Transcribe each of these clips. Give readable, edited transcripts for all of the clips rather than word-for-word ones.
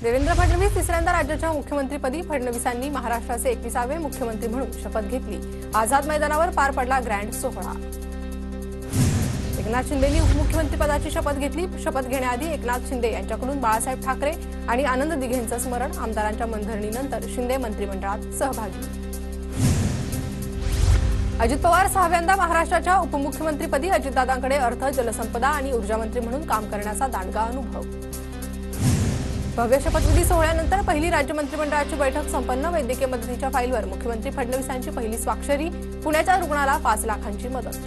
देवेंद्र फडणवीस तिसऱ्यांदा राज्याच्या मुख्यमंत्रीपदी फडणवीसांनी महाराष्ट्राचे 21वे मुख्यमंत्री म्हणून शपथ घेतली। आझाद मैदानावर पार पडला ग्रँड सोहळा। एकनाथ शिंदेंनी उपमुख्यमंत्रीपदाची शपथ घेतली। शपथ घेण्याआधी एकनाथ शिंदे यांच्याकडून बाळासाहेब ठाकरे आणि आनंद दिघेंचं स्मरण। आमदारांच्या मनधरणीनंतर शिंदे मंत्रिमंडळात सहभागी। अजित पवार 6व्यांदा महाराष्ट्राच्या उपमुख्यमंत्रीपदी। अजितदादांकडे अर्थ, जलसंपदा आणि ऊर्जा मंत्री म्हणून काम करण्याचा दांडगा अनुभव। भव्य शपथविधी सोहळ्यानंतर पहिली राज्य मंत्रिमंडळाची बैठक संपन्न। वैद्यकीय मदतीच्या फाईलवर मुख्यमंत्री फडणवीसांची पहिली स्वाक्षरी। पुण्याच्या रुग्णाला 5 लाखांची मदत।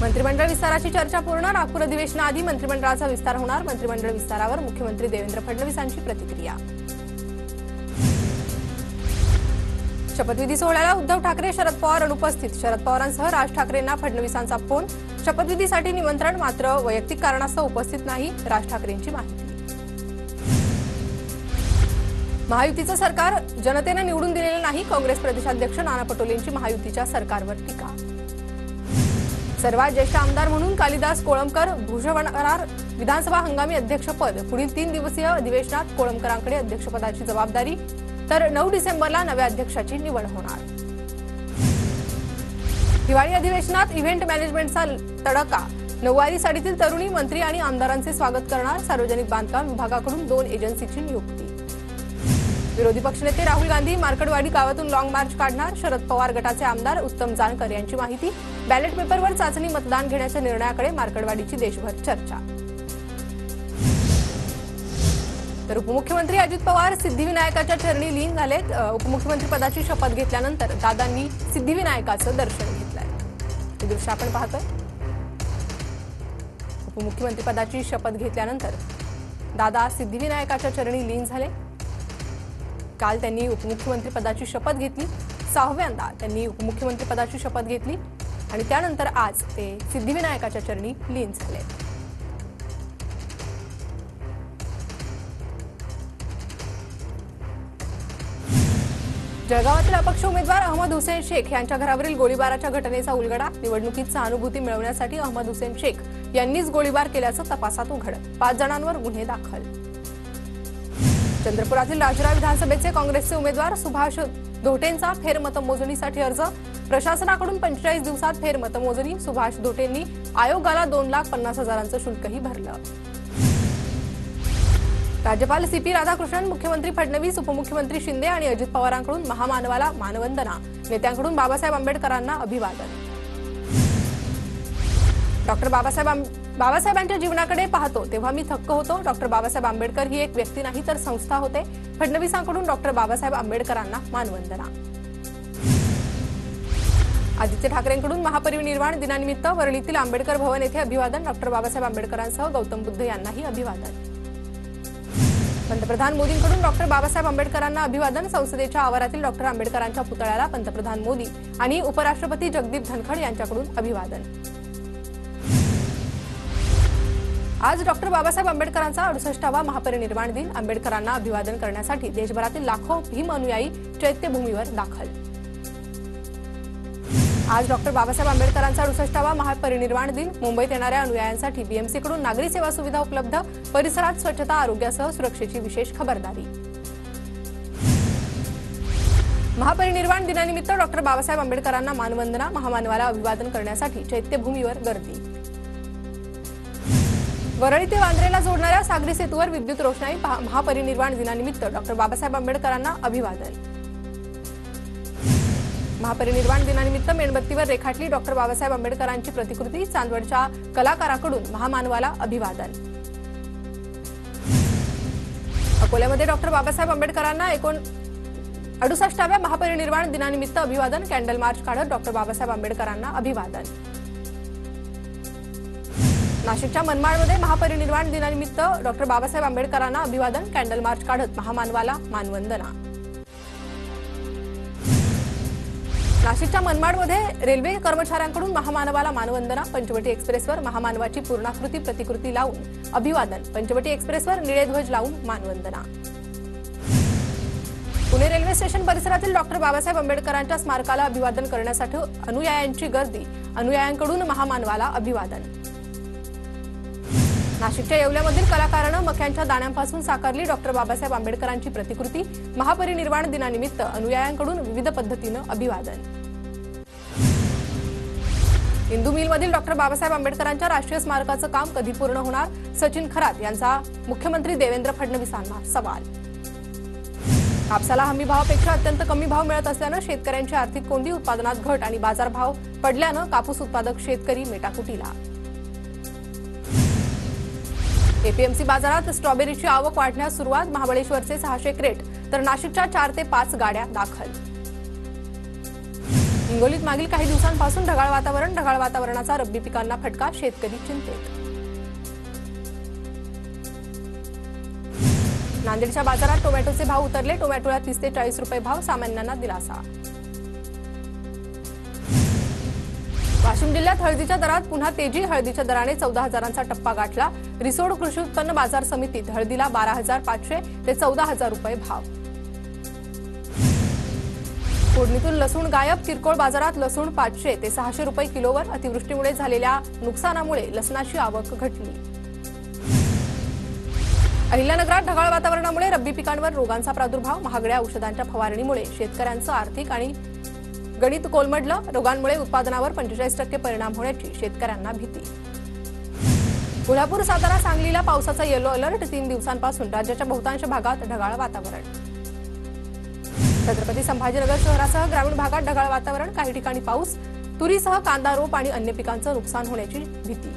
मंत्रिमंडळ विस्ताराची चर्चा पूर्ण। नागपूर अधिवेशनाआधी मंत्रिमंडळाचा विस्तार होणार। मंत्रिमंडळ विस्तारावर मुख्यमंत्री देवेंद्र फडणवीसांची प्रतिक्रिया। शपथविधी सोहळ्याला उद्धव ठाकरे, शरद पवार अनुपस्थित। शरद पवारांसह राज ठाकरेंना फडणवीसांचा फोन। शपथविधीसाठी निमंत्रण, मात्र वैयक्तिक कारणास्तव उपस्थित नाही, राज ठाकरेंची माहिती। महायुतीचं सरकार जनतेने निवडून दिलेलं नाही। काँग्रेस प्रदेशाध्यक्ष नाना पटोलेंची महायुतीच्या सरकारवर टीका। सर्वात ज्येष्ठ आमदार म्हणून कालिदास कोळंबकर भूषवणार विधानसभा हंगामी अध्यक्षपद। पुढील 3 दिवसीय अधिवेशनात कोळंबकरांकडे अध्यक्षपदाची जबाबदारी, तर 9 डिसेंबरला नव्या अध्यक्षाची निवड होणार। हिवाळी अधिवेशनात इव्हेंट मॅनेजमेंटचा तडका। नऊवारी साडीतील तरुणी मंत्री आणि आमदारांचे स्वागत करणार। सार्वजनिक बांधकाम विभागाकडून 2 एजन्सीची नियुक्ती। विरोधी पक्षनेते राहुल गांधी मार्कडवाडी गावातून लॉंग मार्च काढणार। शरद पवार गटाचे आमदार उत्तम जानकर यांची माहिती। बॅलेट पेपरवर चाचणी मतदान घेण्याच्या निर्णयाकडे मार्कडवाडीची देशभर चर्चा। तर उपमुख्यमंत्री अजित पवार सिद्धिविनायकाच्या चरणी लीन झालेत। उपमुख्यमंत्रीपदाची शपथ घेतल्यानंतर दादांनी सिद्धिविनायकाचं दर्शन घेतलंय। हे दृश्य आपण पाहतोय। उपमुख्यमंत्रीपदाची शपथ घेतल्यानंतर दादा सिद्धिविनायकाच्या चरणी लीन झाले। काल त्यांनी उपमुख्यमंत्रीपदाची शपथ घेतली। 6व्यांदा त्यांनी उपमुख्यमंत्रीपदाची शपथ घेतली आणि त्यानंतर आज ते सिद्धिविनायकाच्या चरणी लीन झाले। जळगावातील अपक्ष उमेदवार अहमद हुसेन शेख यांच्या घरावरील गोळीबाराच्या घटनेचा उलगडा। निवडणुकीत सहानुभूती मिळवण्यासाठी अहमद हुसेन शेख यांनीच गोळीबार केल्याचं तपासात उघड। 5 जणांवर गुन्हे दाखल। चंद्रपुरातील राजुरा विधानसभेचे काँग्रेसचे उमेदवार सुभाष धोटेंचा फेरमतमोजणीसाठी अर्ज। प्रशासनाकडून 45 दिवसात फेरमतमोजणी। सुभाष धोटेंनी आयोगाला 2,50,000चं शुल्कही भरलं। राज्यपाल सीपी राधाकृष्णन, मुख्यमंत्री फडणवीस, उपमुख्यमंत्री शिंदे आणि अजित पवारांकडून महामानवाला मानवंदना। नेत्यांकडून बाबासाहेब आंबेडकरांना अभिवादन। डॉक्टर बाबासाहेबांच्या जीवनाकडे पाहतो तेव्हा मी थक्क होतो। डॉक्टर बाबासाहेब आंबेडकर ही एक व्यक्ती नाही तर संस्था होते। फडणवीसांकडून डॉक्टर बाबासाहेब आंबेडकरांना मानवंदना। आदित्य ठाकरेंकडून महापरिनिर्वाण दिनानिमित्त वरळीतील आंबेडकर भवन येथे अभिवादन। डॉक्टर बाबासाहेब आंबेडकरांसह गौतम बुद्ध यांनाही अभिवादन। पंतप्रधान मोदींकडून डॉक्टर बाबासाहेब आंबेडकरांना अभिवादन। संसदेच्या आवारातील डॉक्टर आंबेडकरांच्या पुतळ्याला पंतप्रधान मोदी आणि उपराष्ट्रपती जगदीप धनखड यांच्याकडून अभिवादन। आज डॉक्टर बाबासाहेब आंबेडकरांचा 68वा महापरिनिर्वाण दिन। आंबेडकरांना अभिवादन करण्यासाठी देशभरातील लाखो भीम अनुयायी चैत्यभूमीवर दाखल। आज डॉक्टर बाबासाहेब आंबेडकरांचा 68वा महापरिनिर्वाण दिन। मुंबईत येणाऱ्या अनुयायांसाठी बीएमसीकडून नागरी सेवा सुविधा उपलब्ध। परिसरात स्वच्छता, आरोग्यासह सुरक्षेची विशेष खबरदारी। महापरिनिर्वाण दिनानिमित्त डॉक्टर बाबासाहेब आंबेडकरांना मानवंदना। महामानवाला अभिवादन करण्यासाठी चैत्यभूमीवर गर्दी। वरळी ते वांद्रेला जोडणाऱ्या सागरी सेतूवर विद्युत रोषणाई। महापरिनिर्वाण दिनानिमित्त डॉक्टर बाबासाहेब आंबेडकरांना अभिवादन। महापरिनिर्वाण दिनानिमित्त मेणबत्तीवर रेखाटली डॉक्टर बाबासाहेब आंबेडकरांची प्रतिकृती। चांदवडच्या कलाकाराकडून महामानवाला अभिवादन। अकोल्यामध्ये डॉक्टर बाबासाहेब आंबेडकरांना 68व्या महापरिनिर्वाण दिनानिमित्त अभिवादन। कॅन्डल मार्च काढत डॉक्टर बाबासाहेब आंबेडकरांना अभिवादन। नाशिकच्या मनमाडमध्ये महापरिनिर्वाण दिनानिमित्त डॉक्टर बाबासाहेब आंबेडकरांना अभिवादन। कॅन्डल मार्च काढत महामानवाला मानवंदना। नाशिकच्या मनमाडमध्ये रेल्वे कर्मचाऱ्यांकडून महामानवाला मानवंदना। पंचवटी एक्सप्रेसवर महामानवाची पूर्णाकृती प्रतिकृती लावून अभिवादन। पंचवटी एक्सप्रेसवर निळे ध्वज लावून मानवंदना। पुणे रेल्वे स्टेशन परिसरातील डॉक्टर बाबासाहेब आंबेडकरांच्या स्मारकाला अभिवादन करण्यासाठी अनुयायांची गर्दी। अनुयायांकडून महामानवाला अभिवादन। नाशिकच्या येवल्यामधील कलाकारानं मक्यांच्या दाण्यांपासून साकारली डॉक्टर बाबासाहेब आंबेडकरांची प्रतिकृती। महापरिनिर्वाण दिनानिमित्त अनुयायांकडून विविध पद्धतीनं अभिवादन। इंदू मिलमधील डॉक्टर बाबासाहेब आंबेडकरांच्या राष्ट्रीय स्मारकाचं काम कधी पूर्ण होणार? सचिन खरात यांचा मुख्यमंत्री देवेंद्र फडणवीसांना सवाल। कापसाला हमी भावापेक्षा अत्यंत कमी भाव मिळत असल्यानं शेतकऱ्यांची आर्थिक कोंडी, उत्पादनात घट आणि बाजारभाव पडल्यानं कापूस उत्पादक शेतकरी मेटाकुटीला। एपीएमसी बाजारात स्ट्रॉबेरीची आवक वाढण्यास सुरुवात। महाबळेश्वरचे 600 क्रेट तर नाशिकच्या 4 ते 5 गाड्या दाखल। हिंगोलीत मागील काही दिवसांपासून ढगाळ वातावरणाचा रब्बी पिकांना फटका, शेतकरी चिंतेत। नांदेडच्या बाजारात टोमॅटोचे भाव उतरले। टोमॅटोला 30 ते 40 रुपये भाव, सामान्यांना दिलासा। वाशिम जिल्ह्यात हळदीच्या दरात पुन्हा तेजी। हळदीच्या दराने 14,000चा टप्पा गाठला। रिसोड कृषी उत्पन्न बाजार समितीत हळदीला 12,500 ते 14,000 रुपये भाव। फोडणीतून लसूण गायब। किरकोळ बाजारात लसूण 500 ते 600 रुपये किलोवर। अतिवृष्टीमुळे झालेल्या नुकसानामुळे लसणाची आवक घटली। अहिल्यानगरात ढगाळ वातावरणामुळे रब्बी पिकांवर रोगांचा प्रादुर्भाव। महागड्या औषधांच्या फवारणीमुळे शेतकऱ्यांचं आर्थिक आणि गणित कोलमडलं। रोगांमुळे उत्पादनावर 45% परिणाम होण्याची शेतकऱ्यांना भीती। कोल्हापूर, सातारा, सांगलीला पावसाचा येलो अलर्ट। 3 दिवसांपासून राज्याच्या बहुतांश भागात ढगाळ वातावरण। छत्रपती संभाजीनगर शहरासह ग्रामीण भागात ढगाळ वातावरण। काही ठिकाणी पाऊस। तुरीसह कांदा, रोप आणि अन्य पिकांचं नुकसान होण्याची भीती।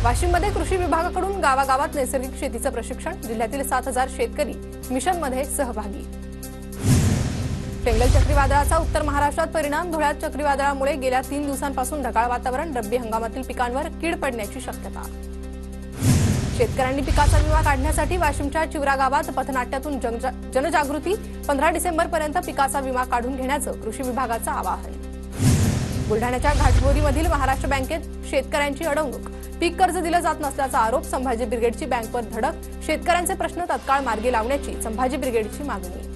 वाशिममध्ये कृषी विभागाकडून गावागावात नैसर्गिक शेतीचं प्रशिक्षण। जिल्ह्यातील 7,000 शेतकरी मिशनमध्ये सहभागी। फेंगल चक्रीवादळाचा उत्तर महाराष्ट्रात परिणाम। धुळ्यात चक्रीवादळामुळे गेल्या 3 दिवसांपासून ढगाळ वातावरण। रब्बी हंगामातील पिकांवर कीड पडण्याची शक्यता। शेतकऱ्यांनी पिकाचा विमा काढण्यासाठी वाशिमच्या चिवरा गावात पथनाट्यातून जनजागृती। 15 डिसेंबरपर्यंत पिकाचा विमा काढून घेण्याचं कृषी विभागाचं आवाहन। बुलढाण्याच्या घाटबोरीमधील महाराष्ट्र बँकेत शेतकऱ्यांची अडवणूक। पीक कर्ज दिलं जात नसल्याचा आरोप। संभाजी ब्रिगेडची बँकवर धडक। शेतकऱ्यांचे प्रश्न तत्काळ मार्गी लावण्याची संभाजी ब्रिगेडची मागणी।